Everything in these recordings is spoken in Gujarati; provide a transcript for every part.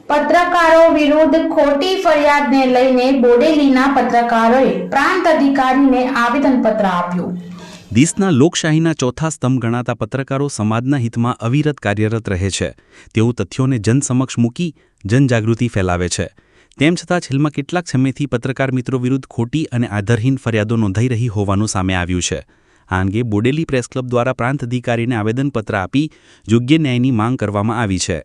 પત્રકારો વિરુદ્ધ ખોટી ફરિયાદને લઈને બોડેલીના પત્રકારોએ પ્રાંત અધિકારીને આવેદનપત્ર આપ્યું। દેશના લોકશાહીના ચોથા સ્તંભ ગણાતા પત્રકારો સમાજના હિતમાં અવિરત કાર્યરત રહે છે। તેઓ તથ્યોને જન સમક્ષ મૂકી જનજાગૃતિ ફેલાવે છે। તેમ છતાં છેલ્લા કેટલાક સમયથી પત્રકાર મિત્રો વિરુદ્ધ ખોટી અને આધારહીન ફરિયાદો નોંધાઈ રહી હોવાનું સામે આવ્યું છે। આ અંગે બોડેલી પ્રેસ ક્લબ દ્વારા પ્રાંત અધિકારીને આવેદનપત્ર આપી યોગ્ય ન્યાયની માંગ કરવામાં આવી છે।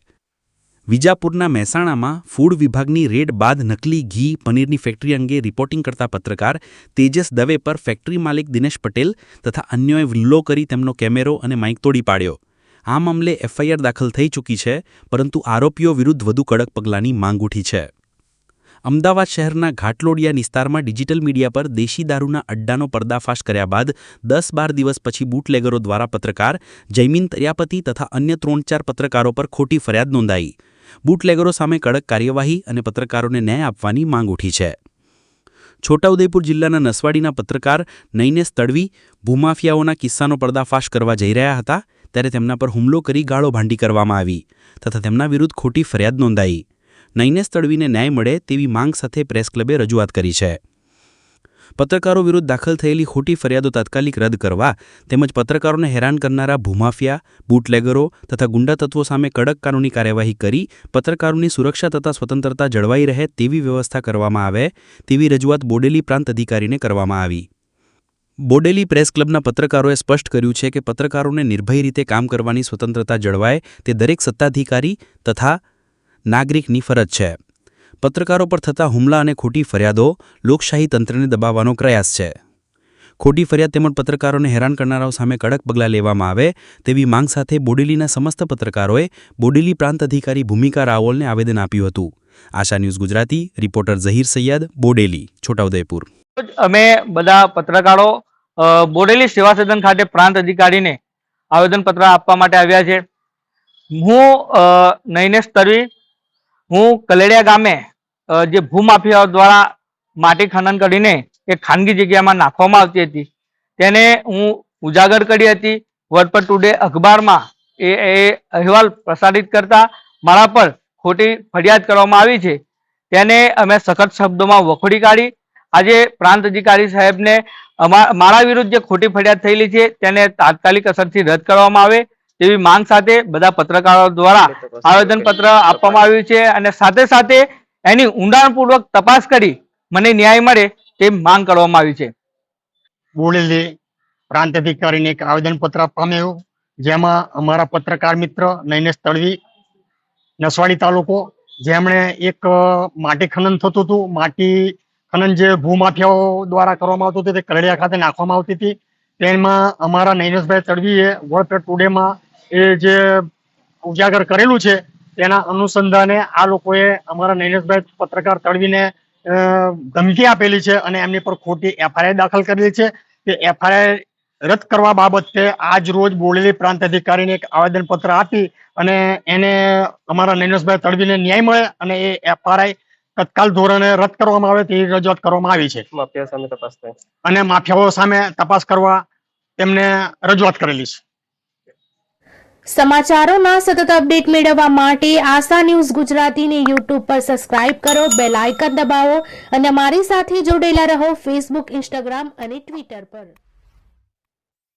વિજાપુરના મહેસાણામાં ફૂડ વિભાગની રેડ બાદ નકલી ઘી પનીરની ફેક્ટરી અંગે રિપોર્ટિંગ કરતા પત્રકાર તેજસ દવે પર ફેક્ટરી માલિક દિનેશ પટેલ તથા અન્યોએ હુમલો કરી તેમનો કેમેરો અને માઇક તોડી પાડ્યો। આ મામલે એફઆઈઆર દાખલ થઈ ચૂકી છે, પરંતુ આરોપીઓ વિરુદ્ધ વધુ કડક પગલાંની માંગ ઉઠી છે। અમદાવાદ શહેરના ઘાટલોડિયા વિસ્તારમાં ડિજિટલ મીડિયા પર દેશી દારૂના અડ્ડાનો પર્દાફાશ કર્યા બાદ 10-12 દિવસ પછી બુટલેગરો દ્વારા પત્રકાર જયમીન તરિયાપતિ તથા અન્ય 3-4 પત્રકારો પર ખોટી ફરિયાદ નોંધાઈ। બુટલેગરો સામે કડક કાર્યવાહી અને પત્રકારોને ન્યાય આપવાની માંગ ઉઠી છે। છોટાઉદેપુર જિલ્લાના નસવાડીના પત્રકાર નૈનેશ તડવી ભૂમાફિયાઓના કિસ્સાનો પર્દાફાશ કરવા જઈ રહ્યા હતા, ત્યારે તેમના પર હુમલો કરી ગાળો ભાંડી કરવામાં આવી તથા તેમના વિરુદ્ધ ખોટી ફરિયાદ નોંધાઈ। નૈનેશ તડવીને ન્યાય મળે તેવી માંગ સાથે પ્રેસ ક્લબે રજૂઆત કરી છે। પત્રકારો વિરુદ્ધ દાખલ થયેલી ખોટી ફરિયાદો તાત્કાલિક રદ કરવા તેમજ પત્રકારોને હેરાન કરનારા ભૂમાફિયા, બુટલેગરો તથા ગુંડા તત્વો સામે કડક કાનૂની કાર્યવાહી કરી પત્રકારોની સુરક્ષા તથા સ્વતંત્રતા જળવાઈ રહે તેવી વ્યવસ્થા કરવામાં આવે તેવી રજૂઆત બોડેલી પ્રાંત અધિકારીને કરવામાં આવી। બોડેલી પ્રેસ ક્લબના પત્રકારોએ સ્પષ્ટ કર્યું છે કે પત્રકારોને નિર્ભય રીતે કામ કરવાની સ્વતંત્રતા જળવાય તે દરેક સત્તાધિકારી તથા નાગરિકની ફરજ છે। પત્રકારો પર થતા હુમલા અને ખોટી ફરિયાદો લોકશાહી તંત્રને દબાવવાનો પ્રયાસ છે। ખોટી ફરિયાદ તેમજ પત્રકારોને હેરાન કરનારાઓ સામે કડક પગલાં લેવામાં આવે તેવી માંગ સાથે બોડેલીના સમસ્ત પત્રકારોએ બોડેલી પ્રાંત અધિકારી ભૂમિકા રાવલને આવેદન આપ્યું હતું। આશા ન્યૂઝ ગુજરાતી રિપોર્ટર ઝહીર સૈયદ, બોડેલી, છોટાઉદેપુર। અમે બધા પત્રકારો બોડેલી સેવા સદન ખાતે પ્રાંત અધિકારીને આવેદનપત્ર આપવા માટે આવ્યા છે। હું નૈનેશ તરવી, હું કલેડિયા ગામે જે ભૂમાફિયાઓ દ્વારા માટી ખનન કરીને એક ખાનગી જગ્યામાં નાખવામાં આવતી હતી તેને હું ઉજાગર કરી હતી। વર્ડ પર ટુડે અખબારમાં એ અહેવાલ પ્રસારિત કરતા મારા પર ખોટી ફરિયાદ કરવામાં આવી છે, તેને અમે સખત શબ્દોમાં વખોડી કાઢી। આજે પ્રાંત અધિકારી સાહેબને મારા વિરુદ્ધ જે ખોટી ફરિયાદ થયેલી છે તેને તાત્કાલિક અસરથી રદ કરવામાં આવે તેવી માંગ સાથે બધા પત્રકારો દ્વારા આવેદનપત્ર આપવામાં આવ્યું છે અને સાથે સાથે એની ઊંડાણપૂર્વક તપાસ કરી મને ન્યાય મળે તે માંગ કરવામાં આવી છે। બોડેલી પ્રાંત અધિકારીને એક આવેદનપત્ર આપવામાં આવ્યું, જેમાં અમારા પત્રકાર મિત્ર નૈનેશ તડવી, નસવાડી તાલુકો, જેમણે એક માટી ખનન થતું હતું, માટી ખનન જે ભૂમાફિયાઓ દ્વારા કરવામાં આવતું હતું તે કલેડિયા ખાતે નાખવામાં આવતી હતી। તેમાં અમારા નૈનેશભાઈ તડવીએ વર્ડ પર ટુડેમાં એ જે ઉજાગર કરેલું છે તેના અનુસંધાને આ લોકોએ અમારા નૈનેશભાઈ પત્રકાર તડવીને ધમકી આપેલી છે અને એમની પર ખોટી એફઆઈઆર દાખલ કરેલી છે। તે એફઆઈઆર રદ કરવા બાબતે આજ રોજ બોડેલી પ્રાંત અધિકારીને એક આવેદનપત્ર આપી અને એને અમારા નૈનેશભાઈ તડવીને ન્યાય મળે અને એ એફઆઈઆર તત્કાલ ધોરણે રદ કરવામાં આવે તેવી રજૂઆત કરવામાં આવી છે। માફિયાઓ સામે તપાસ થાય અને માફિયાઓ સામે તપાસ કરવા તેમને રજૂઆત કરેલી છે। સમાચારોના સતત અપડેટ મેળવવા માટે આશા ન્યૂઝ ગુજરાતીને YouTube પર સબસ્ક્રાઇબ કરો, બેલ આઇકન દબાવો અને અમારી સાથે જોડાયેલા રહો ફેસબુક, ઇન્સ્ટાગ્રામ અને ટ્વિટર પર।